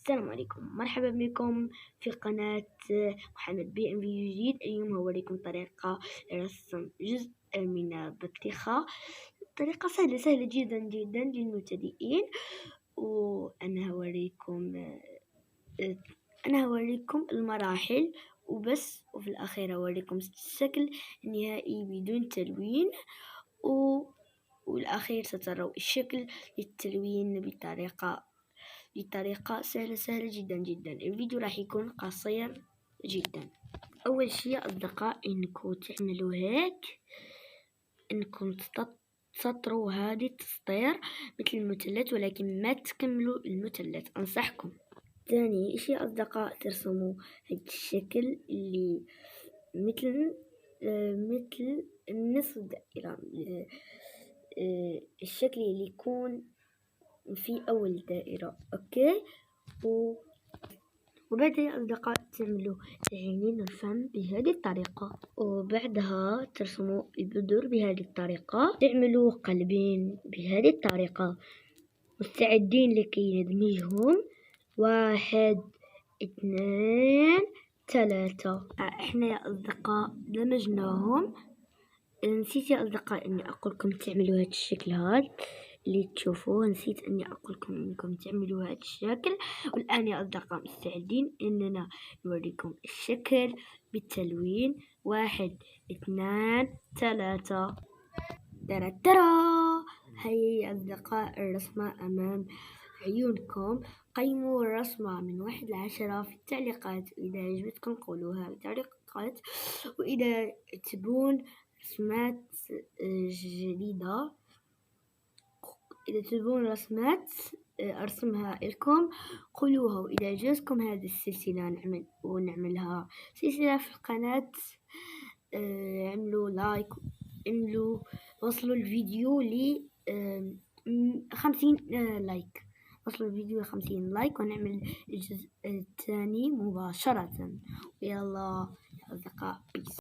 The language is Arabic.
السلام عليكم، مرحبا بكم في قناة محمد بي ام فيديو جديد. اليوم هوريكم طريقة لرسم جزء من البطيخة. طريقة سهلة جدا للمبتدئين. وأنا هوريكم المراحل وبس، وفي الأخير هوريكم الشكل النهائي بدون تلوين، والأخير ستروا الشكل للتلوين بطريقة سهلة جدا. الفيديو راح يكون قصير جدا. أول شيء أصدقاء إنكم تعملوا هيك، إنكم تسطروا هذه التسطير مثل المثلث، ولكن ما تكملوا المثلث أنصحكم. ثاني شيء أصدقاء ترسموا هذا الشكل اللي مثل النصف دائرة، الشكل اللي يكون في أول دائرة. أوكي. وبعدها يا أصدقاء تعملوا عينين الفم بهذه الطريقة، وبعدها ترسموا البذور بهذه الطريقة، تعملوا قلبين بهذه الطريقة. مستعدين لكي ندمجهم؟ 1 2 3. احنا يا أصدقاء دمجناهم. نسيت يا أصدقاء إني أقولكم تعملوا هذا الشكل هذا اللي تشوفوه، نسيت اني اقولكم انكم تعملوا هذا الشكل. والان يا اصدقاء مستعدين اننا نوريكم الشكل بالتلوين. 1 2 3. ترى هيا يا اصدقاء الرسمة امام عيونكم. قيموا الرسمة من 1 ل 10 في التعليقات، واذا عجبتكم قولوها في التعليقات. واذا تبون رسمات جديدة، إذا تبون رسمات أرسمها لكم قولوها. وإذا عجبتكم هذه السلسلة نعملها سلسلة في القناة، اعملوا لايك، وصلوا الفيديو ل 50 لايك. وصلوا الفيديو ل 50 لايك ونعمل الجزء الثاني مباشرة. يلا يا أصدقاء، بيس.